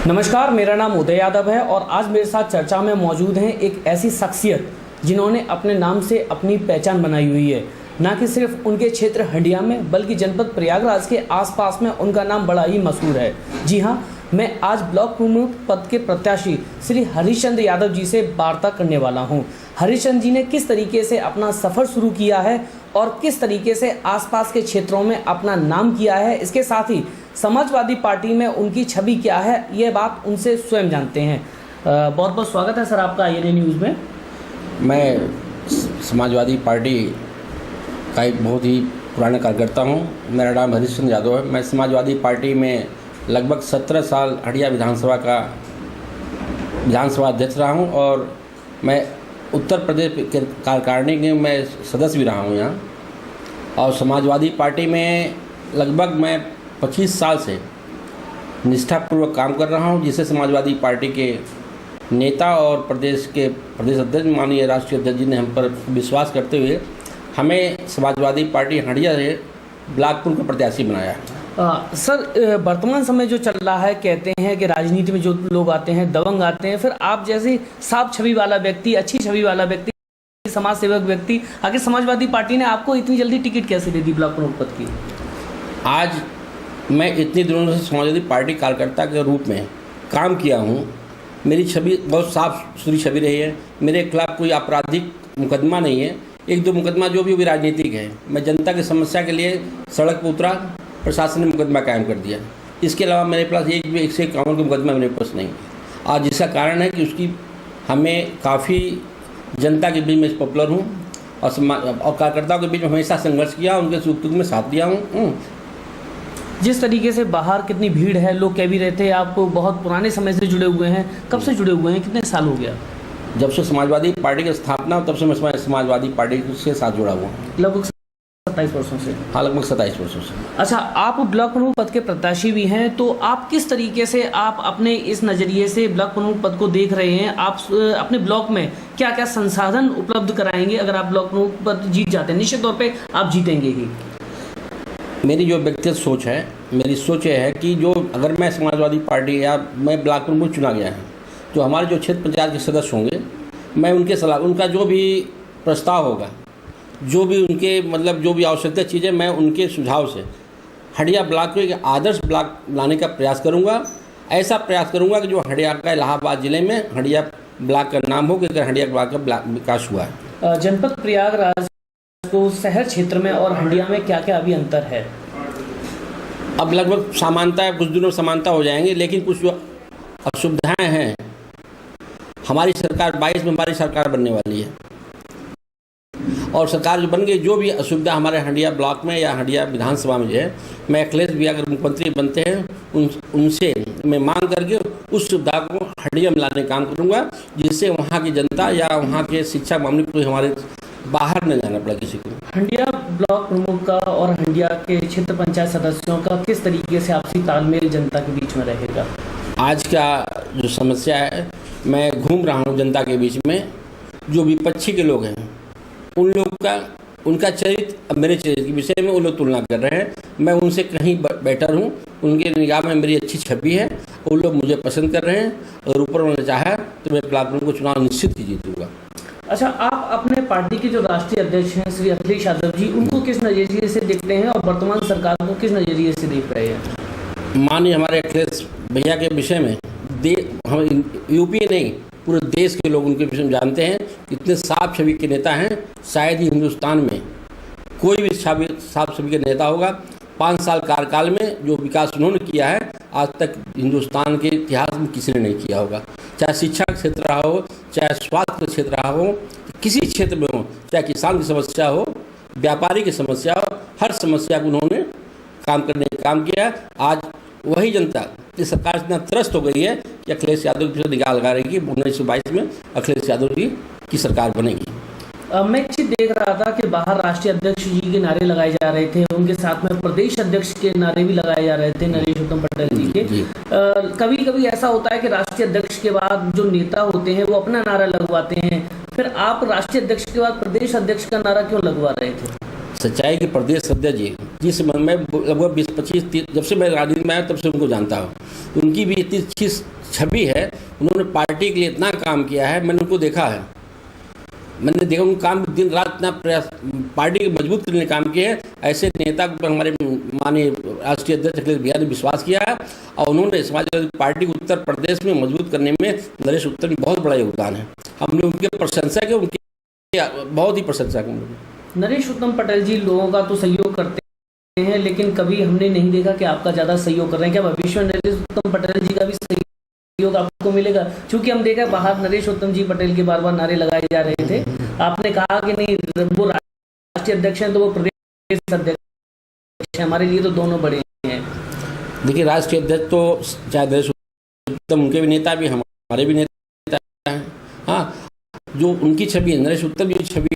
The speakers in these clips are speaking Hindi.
नमस्कार, मेरा नाम उदय यादव है और आज मेरे साथ चर्चा में मौजूद हैं एक ऐसी शख्सियत जिन्होंने अपने नाम से अपनी पहचान बनाई हुई है। न कि सिर्फ उनके क्षेत्र हंडिया में बल्कि जनपद प्रयागराज के आसपास में उनका नाम बड़ा ही मशहूर है। जी हाँ, मैं आज ब्लॉक प्रमुख पद के प्रत्याशी श्री हरिश्चंद्र यादव जी से वार्ता करने वाला हूँ। हरिश्चंद्र जी ने किस तरीके से अपना सफ़र शुरू किया है और किस तरीके से आसपास के क्षेत्रों में अपना नाम किया है, इसके साथ ही समाजवादी पार्टी में उनकी छवि क्या है, ये बात उनसे स्वयं जानते हैं। बहुत बहुत स्वागत है सर आपका INA न्यूज़ में। मैं समाजवादी पार्टी का एक बहुत ही पुराना कार्यकर्ता हूँ। मेरा नाम हरिश्चंद्र यादव है। मैं समाजवादी पार्टी में लगभग 17 साल हंडिया विधानसभा अध्यक्ष रहा हूँ और मैं उत्तर प्रदेश के कार्यकारिणी के मैं सदस्य भी रहा हूँ यहाँ। और समाजवादी पार्टी में लगभग मैं 25 साल से निष्ठापूर्वक काम कर रहा हूँ, जिसे समाजवादी पार्टी के नेता और प्रदेश अध्यक्ष माननीय राष्ट्रीय अध्यक्ष जी ने हम पर विश्वास करते हुए हमें समाजवादी पार्टी हंडिया से ब्लॉक प्रमुख का प्रत्याशी बनाया है। सर, वर्तमान समय जो चल रहा है, कहते हैं कि राजनीति में जो लोग आते हैं दबंग आते हैं, फिर आप जैसे साफ छवि वाला व्यक्ति, अच्छी छवि वाला व्यक्ति, समाज सेवक व्यक्ति, आखिर समाजवादी पार्टी ने आपको इतनी जल्दी टिकट कैसे दे दी ब्लॉक प्रमुख पद की? आज मैं इतनी दिनों से समाजवादी पार्टी कार्यकर्ता के रूप में काम किया हूँ। मेरी छवि बहुत साफ सुथरी छवि रही है। मेरे खिलाफ कोई आपराधिक मुकदमा नहीं है। एक दो मुकदमा जो भी राजनीतिक है। मैं जनता की समस्या के लिए सड़क पर उतरा, प्रशासन ने मुकदमा कायम कर दिया। इसके अलावा मेरे पास एक से कानून का मुकदमा मेरे पास नहीं। आज जिसका कारण है कि उसकी हमें काफ़ी जनता के बीच में पॉपुलर हूँ और कार्यकर्ताओं के बीच में हमेशा संघर्ष किया, उनके सुख दुख में साथ दिया हूँ। जिस तरीके से बाहर कितनी भीड़ है, लोग कह भी रहे थे आप बहुत पुराने समय से जुड़े हुए हैं। कब से जुड़े हुए हैं, कितने साल हो गया? जब से समाजवादी पार्टी की स्थापना हो तब से मैं समाजवादी पार्टी के साथ जुड़ा हुआ हूँ। लगभग 27 वर्षों से। हाँ, लगभग 27 वर्षों से। अच्छा, आप ब्लॉक प्रमुख पद के प्रत्याशी भी हैं, तो आप किस तरीके से आप अपने इस नज़रिए से ब्लॉक प्रमुख पद को देख रहे हैं? आप अपने ब्लॉक में क्या क्या संसाधन उपलब्ध कराएंगे अगर आप ब्लॉक प्रमुख पद जीत जाते हैं? निश्चित तौर पे आप जीतेंगे ही। मेरी जो व्यक्तिगत सोच है, मेरी सोच ये है कि जो अगर मैं समाजवादी पार्टी या मैं ब्लॉक प्रमुख चुना गया है, तो हमारे जो क्षेत्र पंचायत के सदस्य होंगे, मैं उनके सलाह, उनका जो भी प्रस्ताव होगा, जो भी उनके जो भी आवश्यकता चीज़ें, मैं उनके सुझाव से हंडिया ब्लॉक को एक आदर्श ब्लॉक लाने का प्रयास करूंगा। ऐसा प्रयास करूंगा कि जो हंडिया का इलाहाबाद जिले में हंडिया ब्लॉक का नाम हो कि हंडिया ब्लॉक का विकास हुआ है। जनपद प्रयागराज को शहर क्षेत्र में और हंडिया में क्या क्या अभी अंतर है? अब लगभग समानता है, कुछ दिनों समानता हो जाएंगे, लेकिन कुछ जो असुविधाएँ हैं, हमारी सरकार 22 में हमारी सरकार बनने वाली है और सरकार जो बन गई, जो भी असुविधा हमारे हंडिया ब्लॉक में या हंडिया विधानसभा में जो है, मैं अखिलेश भी अगर मुख्यमंत्री बनते हैं उनसे मैं मांग करके उस सुविधा को हंडिया में लाने का काम करूँगा, जिससे वहाँ की जनता या वहाँ के शिक्षा मामले को हमारे बाहर न जाना पड़ा किसी को। हंडिया ब्लॉक प्रमुख का और हंडिया के क्षेत्र पंचायत सदस्यों का किस तरीके से आपसी तालमेल जनता के बीच में रहेगा? आज का जो समस्या है, मैं घूम रहा हूँ जनता के बीच में, जो विपक्षी के लोग हैं उन लोग का उनका चरित्र मेरे चरित्र के विषय में वो लोग तुलना कर रहे हैं। मैं उनसे कहीं बेटर हूँ, उनके निगाह में मेरी अच्छी छवि है, वो लोग मुझे पसंद कर रहे हैं और ऊपर उन्होंने चाहा तो मैं ब्लॉक प्रमुख को चुनाव निश्चित ही जीतूंगा। अच्छा, आप अपने पार्टी के जो राष्ट्रीय अध्यक्ष हैं श्री अखिलेश यादव जी, उनको किस नज़रिए से देखते हैं और वर्तमान सरकार को किस नज़रिए से देख रहे हैं? माननीय हमारे अखिलेश भैया के विषय में हम यूपी नहीं पूरे देश के लोग उनके विषय में जानते हैं। इतने साफ छवि के नेता हैं, शायद ही हिंदुस्तान में कोई भी साफ छवि के नेता होगा। 5 साल कार्यकाल में जो विकास उन्होंने किया है, आज तक हिंदुस्तान के इतिहास में किसी ने नहीं किया होगा। चाहे शिक्षा का क्षेत्र रहा हो, चाहे स्वास्थ्य का क्षेत्र रहा हो, किसी क्षेत्र में हो, चाहे किसान की समस्या हो, व्यापारी की समस्या हो, हर समस्या को उन्होंने काम करने का काम किया। आज वही जनता की सरकार इतना त्रस्त हो गई है कि अखिलेश यादव की निगाह लगा रही है कि 1922 में अखिलेश यादव जी की सरकार बनेगी। मैं एक चीज़ देख रहा था कि बाहर राष्ट्रीय अध्यक्ष जी के नारे लगाए जा रहे थे, उनके साथ में प्रदेश अध्यक्ष के नारे भी लगाए जा रहे थे, नरेश उत्तम पटेल जी के। कभी कभी ऐसा होता है कि राष्ट्रीय अध्यक्ष के बाद जो नेता होते हैं वो अपना नारा लगवाते हैं, फिर आप राष्ट्रीय अध्यक्ष के बाद प्रदेश अध्यक्ष का नारा क्यों लगवा रहे थे? सच्चाई के प्रदेश अध्यक्ष जी, जिस मैं लगभग 20-25 जब से मैं राजनीति में आया तब से उनको जानता हूँ, उनकी भी इतनी अच्छी छवि है। उन्होंने पार्टी के लिए इतना काम किया है, मैंने उनको देखा है, मैंने देखा उनका काम दिन रात इतना प्रयास पार्टी को मजबूत करने का काम किया है। ऐसे नेता पर हमारे माननीय राष्ट्रीय अध्यक्ष अखिलेश भैया ने विश्वास किया है और उन्होंने समाजवादी पार्टी को उत्तर प्रदेश में मजबूत करने में नरेश उत्तम में बहुत बड़ा योगदान है। हमने उनकी प्रशंसा की, उनकी बहुत ही प्रशंसा की। नरेश उत्तम पटेल जी लोगों का तो सहयोग करते हैं, लेकिन कभी हमने नहीं देखा कि आपका ज़्यादा सहयोग कर रहे हैं। क्या भविष्य में नरेश उत्तम पटेल जी का भी सहयोग आपको मिलेगा? क्योंकि हम देखा बाहर नरेश उत्तम जी पटेल के बार बार नारे लगाए जा रहे थे, आपने कहा कि नहीं वो राष्ट्रीय अध्यक्ष हैं तो वो प्रदेश अध्यक्ष हैं, हमारे लिए तो दोनों बड़े हैं। देखिए, राष्ट्रीय अध्यक्ष तो चाहे नरेश उत्तम, उनके भी नेता भी हमारे भी नेता हैं। हाँ, जो उनकी छवि है, नरेश उत्तम की छवि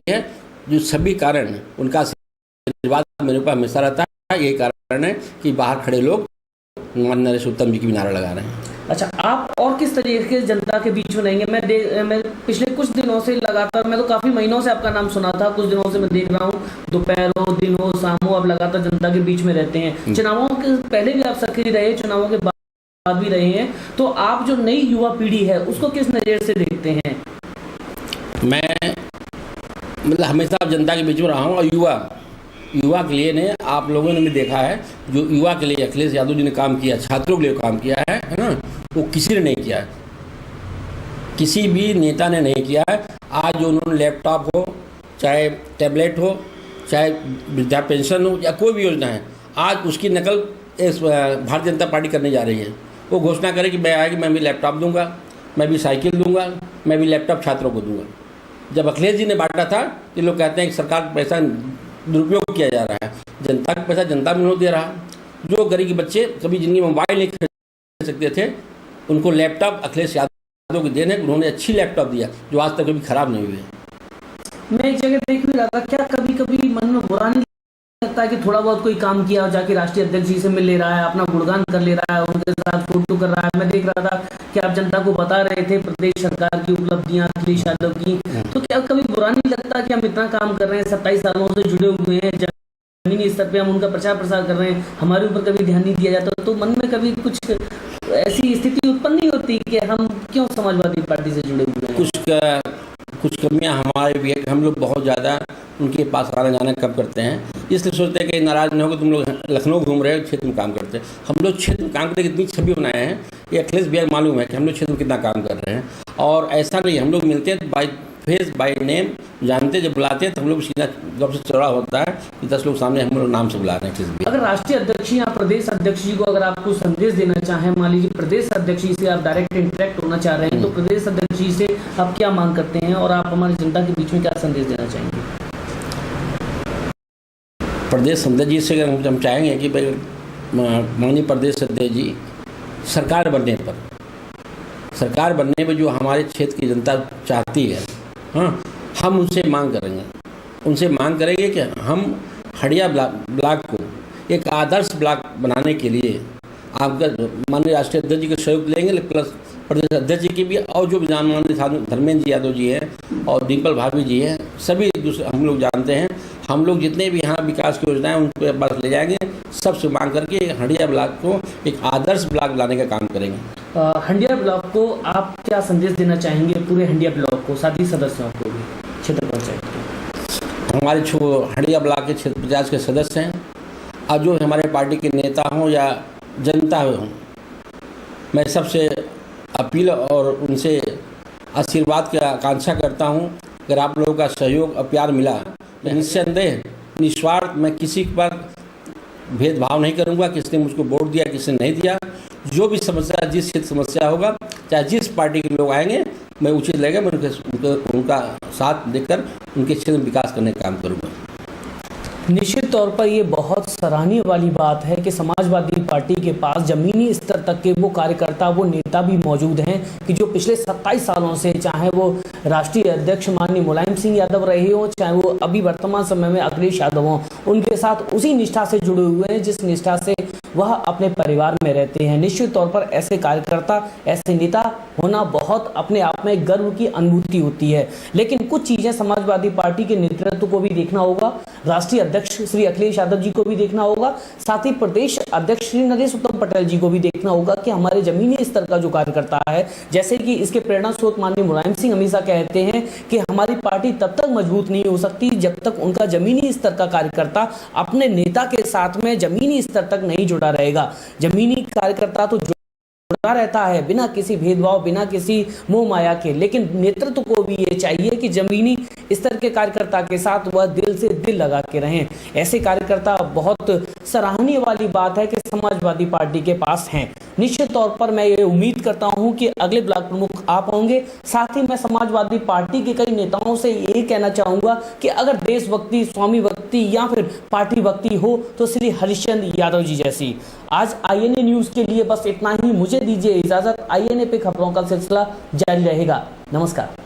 है, जो छवि कारण उनका आशीर्वाद मेरे ऊपर हमेशा रहता है। यही कारण है कि बाहर खड़े लोग नरेश उत्तम जी की भी नारा लगा रहे हैं। अच्छा, आप और किस तरीके से जनता के बीच में रहेंगे? मैं पिछले कुछ दिनों से लगातार, मैं तो काफ़ी महीनों से आपका नाम सुना था, कुछ दिनों से मैं देख रहा हूँ, दोपहर हो दिन हो शाम हो, आप लगातार जनता के बीच में रहते हैं। चुनावों के पहले भी आप सक्रिय रहे, चुनावों के बाद भी रहे हैं, तो आप जो नई युवा पीढ़ी है उसको किस नज़र से देखते हैं? मैं मतलब हमेशा जनता के बीच में रहा हूँ और युवा के लिए ने आप लोगों ने भी देखा है, जो युवा के लिए अखिलेश यादव जी ने काम किया, छात्रों के लिए काम किया है ना, वो किसी ने नहीं किया है, किसी भी नेता ने नहीं किया है। आज जो उन्होंने लैपटॉप हो, चाहे टैबलेट हो, चाहे वृद्धा पेंशन हो या कोई भी योजना है, आज उसकी नकल भारतीय जनता पार्टी करने जा रही है। वो घोषणा करे कि मैं आएगी, मैं भी लैपटॉप दूंगा, मैं भी साइकिल दूंगा, मैं भी लैपटॉप छात्रों को दूंगा। जब अखिलेश जी ने बांटा था तो लोग कहते हैं कि सरकार का पैसा दुरुपयोग किया जा रहा है, जनता का पैसा जनता में नहीं दे रहा। जो गरीब बच्चे कभी जिंदगी में मोबाइल नहीं खरीद सकते थे, उनको लैपटॉप अखिलेश यादव के देने, उन्होंने अच्छी लैपटॉप दिया जो आज तक कभी खराब नहीं हुए। मैं एक जगह देख भी रहा था, क्या कभी कभी मन में बुरा नहीं लगता है कि थोड़ा बहुत कोई काम किया और जाके राष्ट्रीय अध्यक्ष जी से मिल ले रहा है, अपना गुणगान कर ले रहा है, उनके साथ फोटो कर रहा है? मैं देख रहा था कि आप जनता को बता रहे थे प्रदेश सरकार की उपलब्धियां अखिलेश यादव की, तो क्या कभी बुरा नहीं लगता कि हम इतना काम कर रहे हैं, 27 सालों से जुड़े हुए हैं, जमीनी स्तर पे हम उनका प्रचार प्रसार कर रहे हैं, हमारे ऊपर कभी ध्यान नहीं दिया जाता? तो मन में कभी कुछ ऐसी स्थिति उत्पन्न नहीं होती कि हम क्यों समाजवादी पार्टी से जुड़े हुए हैं? कुछ कमियां हमारे भी है, हम लोग बहुत ज़्यादा उनके पास आना जाना कम करते हैं, इसलिए सोचते हैं कि नाराज़ नहीं हो कि तुम लोग लखनऊ घूम रहे हो, क्षेत्र में काम करते हैं। हम लोग क्षेत्र में काम करके कितनी छवि बनाए हैं, ये अखिलेश भैया को मालूम है कि हम लोग क्षेत्र में कितना काम कर रहे हैं। और ऐसा नहीं, हम लोग मिलते हैं बाई फेस बाई नेम, जानते जब बुलाते हैं तो हम लोग सीधा गप से चौड़ा होता है कि 10 लोग सामने हम लोग नाम से बुला रहे हैं। अगर राष्ट्रीय अध्यक्ष या प्रदेश अध्यक्ष जी को अगर आपको संदेश देना चाहें, मान लीजिए प्रदेश अध्यक्ष जी से आप डायरेक्ट इंटरेक्ट होना चाह रहे हैं, तो प्रदेश अध्यक्ष जी से आप क्या मांग करते हैं और आप हमारी जनता के बीच में क्या संदेश देना चाहेंगे? प्रदेश अध्यक्ष जी से हम चाहेंगे कि भाई माननीय प्रदेश अध्यक्ष जी, सरकार बनने पर जो हमारे क्षेत्र की जनता चाहती है, हाँ, हम उनसे मांग करेंगे कि हम हड़िया ब्लॉक को एक आदर्श ब्लॉक बनाने के लिए आपका माननीय राष्ट्रीय अध्यक्ष जी का सहयोग लेंगे, प्लस प्रदेश अध्यक्ष जी की भी, और जो माननीय धर्मेंद्र जी यादव जी हैं और डिम्पल भाभी जी हैं, सभी दूसरे हम लोग जानते हैं, हम लोग जितने भी यहाँ विकास की योजनाएं उनके पास ले जाएंगे, सबसे मांग करके हंडिया ब्लॉक को एक आदर्श ब्लॉक लाने का काम करेंगे। हंडिया ब्लॉक को आप क्या संदेश देना चाहेंगे, पूरे हंडिया ब्लॉक को, साथ ही सदस्यों को भी, क्षेत्र पंचायत को? हमारे हंडिया ब्लॉक के क्षेत्र पंचायत के सदस्य हैं और जो हमारे पार्टी के नेता हों या जनता हो, मैं सबसे अपील और उनसे आशीर्वाद की आकांक्षा करता हूं। अगर आप लोगों का सहयोग और प्यार मिला तो निस्संदेह निस्वार्थ मैं किसी पर भेदभाव नहीं करूंगा, किसने मुझको वोट दिया किसने नहीं दिया, जो भी समस्या जिस क्षेत्र समस्या होगा, चाहे जिस पार्टी के लोग आएंगे, मैं उचित लगेगा मैं उनका साथ देकर उनके क्षेत्र में विकास करने का काम करूँगा। निश्चित तौर पर ये बहुत सराहनीय वाली बात है कि समाजवादी पार्टी के पास जमीनी स्तर तक के वो कार्यकर्ता, वो नेता भी मौजूद हैं कि जो पिछले 27 सालों से, चाहे वो राष्ट्रीय अध्यक्ष माननीय मुलायम सिंह यादव रहे हो, चाहे वो अभी वर्तमान समय में अखिलेश यादव हों, उनके साथ उसी निष्ठा से जुड़े हुए हैं जिस निष्ठा से वह अपने परिवार में रहते हैं। निश्चित तौर पर ऐसे कार्यकर्ता, ऐसे नेता होना बहुत अपने आप में गर्व की अनुभूति होती है। लेकिन कुछ चीज़ें समाजवादी पार्टी के नेतृत्व को भी देखना होगा। राष्ट्रीय अध्यक्ष श्री अखिलेश यादव जी को भी देखना होगा, साथ ही प्रदेश अध्यक्ष श्री नरेश उत्तम पटेल जी को भी देखना होगा कि हमारे जमीनी स्तर का जो कार्यकर्ता है, जैसे कि इसके प्रेरणा स्रोत माननीय मुलायम सिंह हमेशा कहते हैं कि हमारी पार्टी तब तक मजबूत नहीं हो सकती जब तक उनका जमीनी स्तर का कार्यकर्ता अपने नेता के साथ में जमीनी स्तर तक नहीं जुड़ा रहेगा। जमीनी कार्यकर्ता तो जुड़ा रहता है बिना किसी भेदभाव, बिना किसी मोह माया के, लेकिन नेतृत्व को भी ये चाहिए कि जमीनी स्तर के कार्यकर्ता के साथ वह दिल से दिल लगा के रहें। ऐसे कार्यकर्ता बहुत सराहनीय वाली बात है कि समाजवादी पार्टी के पास हैं। निश्चित तौर पर मैं ये उम्मीद करता हूं कि अगले ब्लॉक प्रमुख आप होंगे। साथ ही मैं समाजवादी पार्टी के कई नेताओं से यही कहना चाहूंगा कि अगर देशभक्ति, स्वामी भक्ति या फिर पार्टी भक्ति हो तो श्री हरिश्चंद्र यादव जी जैसी। आज INA न्यूज के लिए बस इतना ही। मुझे दीजिए इजाजत। INA पे खबरों का सिलसिला जारी रहेगा। नमस्कार।